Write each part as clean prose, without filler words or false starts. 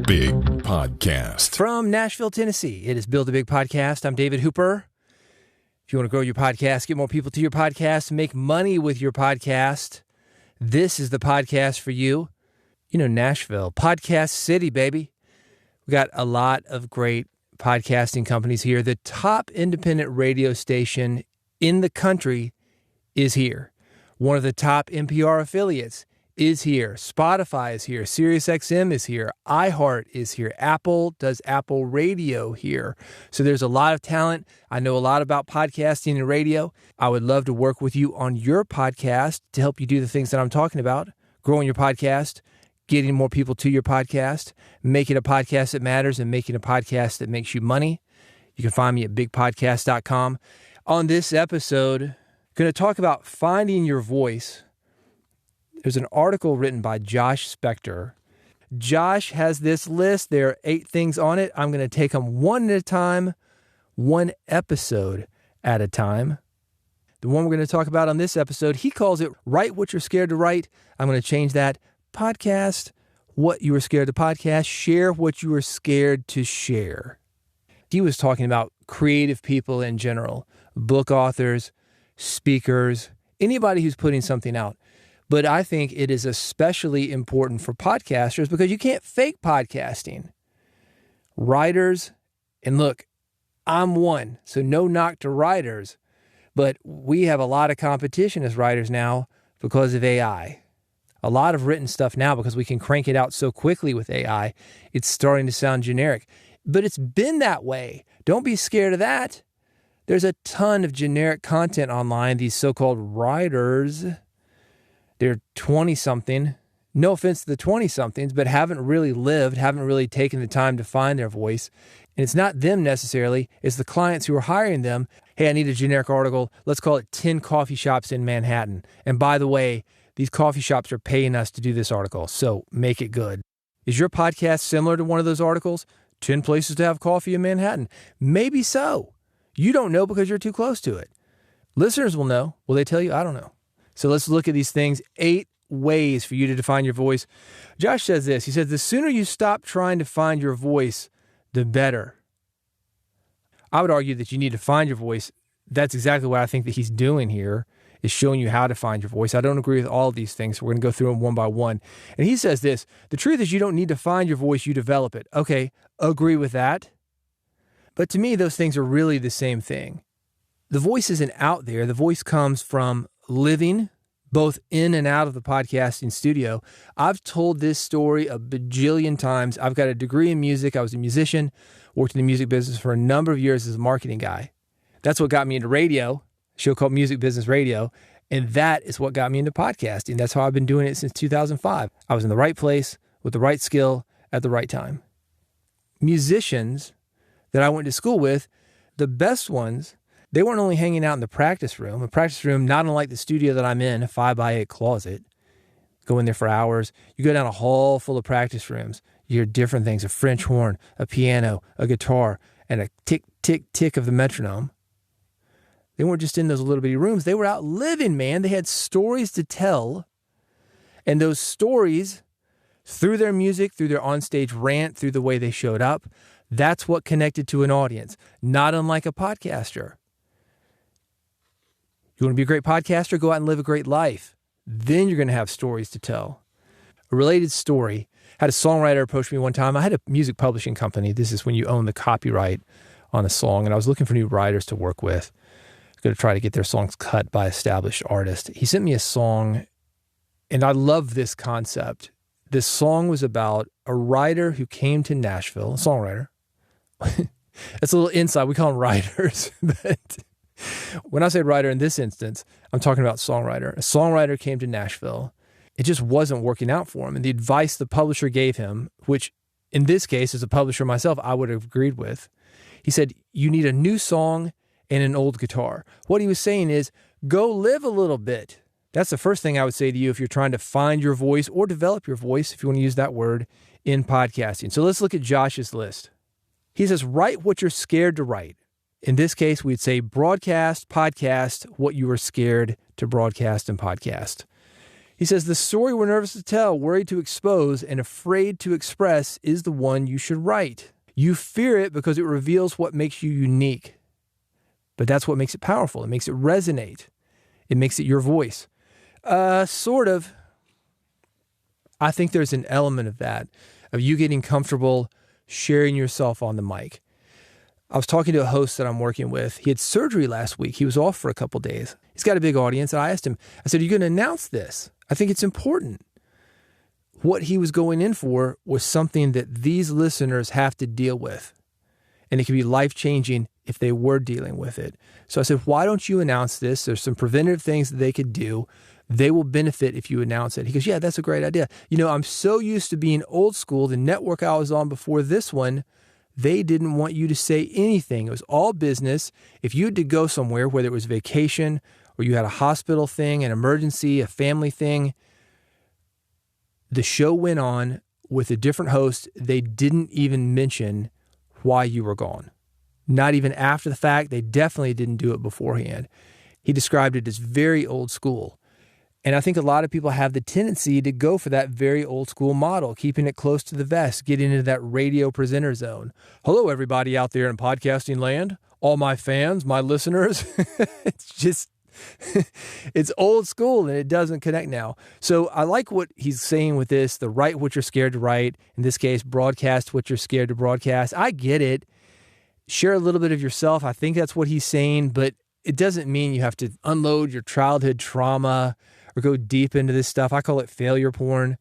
Big Podcast. From Nashville, Tennessee, it is Build a Big Podcast. I'm David Hooper. If you want to grow your podcast, get more people to your podcast, make money with your podcast, this is the podcast for you. You know, Nashville, podcast city, baby. We got a lot of great podcasting companies here. The top independent radio station in the country is here. One of the top NPR affiliates is here. Spotify is here. SiriusXM is here. iHeart is here. Apple does Apple Radio here. So there's a lot of talent. I know a lot about podcasting and radio. I would love to work with you on your podcast to help you do the things that I'm talking about. Growing your podcast, getting more people to your podcast, making a podcast that matters, and making a podcast that makes you money. You can find me at bigpodcast.com. On this episode, I'm going to talk about finding your voice. There's an article written by Josh Spector. Josh has this list. There are 8 things on it. I'm going to take them one at a time, one episode at a time. The one we're going to talk about on this episode, he calls it Write What You're Scared to Write. I'm going to change that. Podcast what you were scared to podcast. Share what you were scared to share. He was talking about creative people in general, book authors, speakers, anybody who's putting something out. But I think it is especially important for podcasters because you can't fake podcasting. Writers, and look, I'm one, so no knock to writers, but we have a lot of competition as writers now because of AI. A lot of written stuff now because we can crank it out so quickly with AI. It's starting to sound generic, but it's been that way. Don't be scared of that. There's a ton of generic content online, these so-called writers. They're 20-something, no offense to the 20-somethings, but haven't really lived, haven't really taken the time to find their voice. And it's not them necessarily, it's the clients who are hiring them. Hey, I need a generic article. Let's call it 10 coffee shops in Manhattan. And by the way, these coffee shops are paying us to do this article, so make it good. Is your podcast similar to one of those articles? 10 places to have coffee in Manhattan. Maybe so. You don't know because you're too close to it. Listeners will know. Will they tell you? I don't know. So let's look at these things. 8 ways for you to define your voice. Josh says this. He says, the sooner you stop trying to find your voice, the better. I would argue that you need to find your voice. That's exactly what I think that he's doing here, is showing you how to find your voice. I don't agree with all of these things, so we're going to go through them one by one. And he says this, the truth is you don't need to find your voice, you develop it. Okay, agree with that. But to me, those things are really the same thing. The voice isn't out there. The voice comes from living both in and out of the podcasting studio. I've told this story a bajillion times. I've got a degree in music. I was a musician, worked in the music business for a number of years as a marketing guy. That's what got me into radio, a show called Music Business Radio. And that is what got me into podcasting. That's how I've been doing it since 2005. I was in the right place with the right skill at the right time. Musicians that I went to school with, the best ones, they weren't only hanging out in the practice room, not unlike the studio that I'm in, a 5x8 closet. Go in there for hours. You go down a hall full of practice rooms. You hear different things, a French horn, a piano, a guitar, and a tick, tick, tick of the metronome. They weren't just in those little bitty rooms. They were out living, man. They had stories to tell. And those stories, through their music, through their onstage rant, through the way they showed up, that's what connected to an audience, not unlike a podcaster. You want to be a great podcaster? Go out and live a great life. Then you're going to have stories to tell. A related story, had a songwriter approach me one time. I had a music publishing company. This is when you own the copyright on a song. And I was looking for new writers to work with. I was going to try to get their songs cut by established artists. He sent me a song, and I love this concept. This song was about a writer who came to Nashville, a songwriter. That's a little inside. We call them writers, but when I say writer in this instance, I'm talking about songwriter. A songwriter came to Nashville. It just wasn't working out for him. And the advice the publisher gave him, which in this case, as a publisher myself, I would have agreed with, he said, you need a new song and an old guitar. What he was saying is, go live a little bit. That's the first thing I would say to you if you're trying to find your voice or develop your voice, if you want to use that word, in podcasting. So let's look at Josh's list. He says, write what you're scared to write. In this case, we'd say broadcast, podcast, what you were scared to broadcast and podcast. He says, the story we're nervous to tell, worried to expose, and afraid to express is the one you should write. You fear it because it reveals what makes you unique. But that's what makes it powerful. It makes it resonate. It makes it your voice. Sort of. I think there's an element of that, of you getting comfortable sharing yourself on the mic. I was talking to a host that I'm working with. He had surgery last week. He was off for a couple days. He's got a big audience. And I asked him, I said, are you going to announce this? I think it's important. What he was going in for was something that these listeners have to deal with. And it could be life-changing if they were dealing with it. So I said, why don't you announce this? There's some preventative things that they could do. They will benefit if you announce it. He goes, yeah, that's a great idea. You know, I'm so used to being old school. The network I was on before this one, they didn't want you to say anything. It was all business. If you had to go somewhere, whether it was vacation or you had a hospital thing, an emergency, a family thing, the show went on with a different host. They didn't even mention why you were gone. Not even after the fact. They definitely didn't do it beforehand. He described it as very old school. And I think a lot of people have the tendency to go for that very old school model, keeping it close to the vest, getting into that radio presenter zone. Hello, everybody out there in podcasting land, all my fans, my listeners. It's just, it's old school and it doesn't connect now. So I like what he's saying with this, the write what you're scared to write. In this case, broadcast what you're scared to broadcast. I get it. Share a little bit of yourself. I think that's what he's saying, but it doesn't mean you have to unload your childhood trauma or go deep into this stuff. I call it failure porn.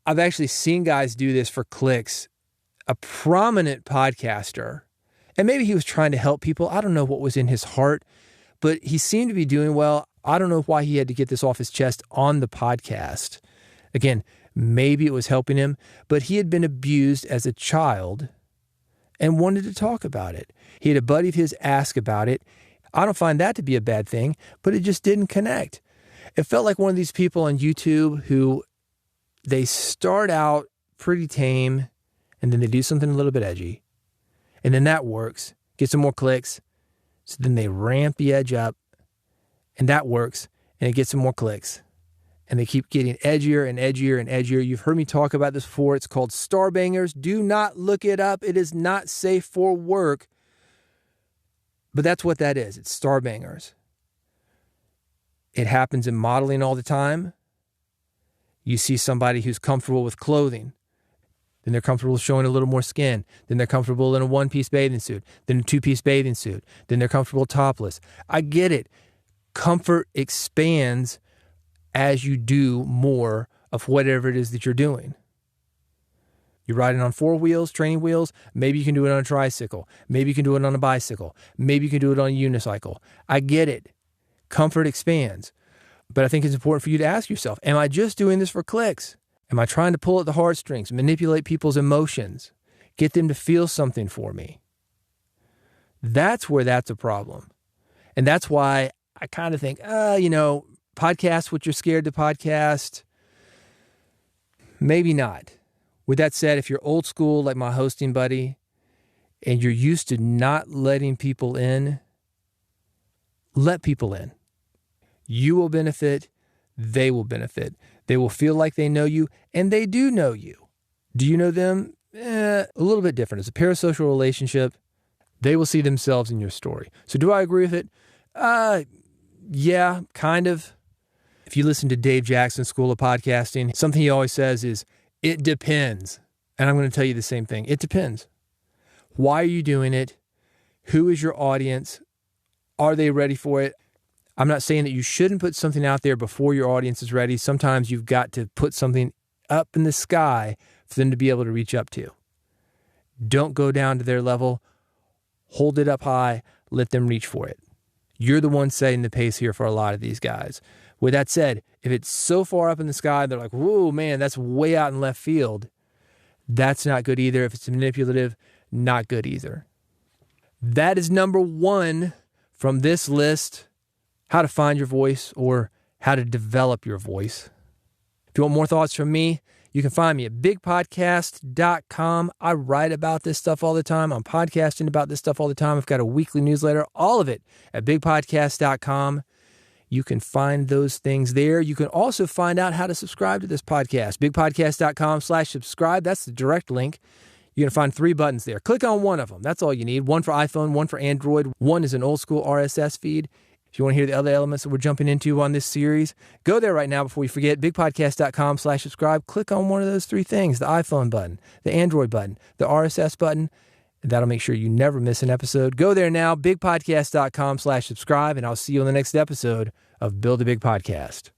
I've actually seen guys do this for clicks. A prominent podcaster, and maybe he was trying to help people. I don't know what was in his heart, but he seemed to be doing well. I don't know why he had to get this off his chest on the podcast. Again, maybe it was helping him, but he had been abused as a child and wanted to talk about it. He had a buddy of his ask about it. I don't find that to be a bad thing, but it just didn't connect. It felt like one of these people on YouTube who they start out pretty tame and then they do something a little bit edgy. And then that works, get some more clicks. So then they ramp the edge up and that works and it gets some more clicks. And they keep getting edgier and edgier and edgier. You've heard me talk about this before. It's called star bangers. Do not look it up. It is not safe for work. But that's what that is. It's star bangers. It happens in modeling all the time. You see somebody who's comfortable with clothing. Then they're comfortable showing a little more skin. Then they're comfortable in a one-piece bathing suit. Then a two-piece bathing suit. Then they're comfortable topless. I get it. Comfort expands as you do more of whatever it is that you're doing. You're riding on 4 wheels, training wheels. Maybe you can do it on a tricycle. Maybe you can do it on a bicycle. Maybe you can do it on a unicycle. I get it. Comfort expands. But I think it's important for you to ask yourself, am I just doing this for clicks? Am I trying to pull at the heartstrings, manipulate people's emotions, get them to feel something for me? That's where that's a problem. And that's why I kind of think, podcast what you're scared to podcast. Maybe not. With that said, if you're old school like my hosting buddy and you're used to not letting people in, let people in. You will benefit. They will benefit. They will feel like they know you, and they do know you. Do you know them? A little bit different. It's a parasocial relationship. They will see themselves in your story. So do I agree with it? Yeah, kind of. If you listen to Dave Jackson's School of Podcasting, something he always says is, it depends. And I'm going to tell you the same thing. It depends. Why are you doing it? Who is your audience? Are they ready for it? I'm not saying that you shouldn't put something out there before your audience is ready. Sometimes you've got to put something up in the sky for them to be able to reach up to. Don't go down to their level. Hold it up high. Let them reach for it. You're the one setting the pace here for a lot of these guys. With that said, if it's so far up in the sky, they're like, whoa, man, that's way out in left field. That's not good either. If it's manipulative, not good either. That is number 1 from this list, how to find your voice or how to develop your voice. If you want more thoughts from me, you can find me at bigpodcast.com. I write about this stuff all the time. I'm podcasting about this stuff all the time. I've got a weekly newsletter, all of it at bigpodcast.com. You can find those things there. You can also find out how to subscribe to this podcast. Bigpodcast.com/subscribe. That's the direct link. You're going to find 3 buttons there. Click on one of them. That's all you need. One for iPhone, one for Android. One is an old school RSS feed. If you want to hear the other elements that we're jumping into on this series, go there right now before you forget. Bigpodcast.com/subscribe. Click on one of those 3 things, the iPhone button, the Android button, the RSS button. That'll make sure you never miss an episode. Go there now, bigpodcast.com/subscribe, and I'll see you on the next episode of Build a Big Podcast.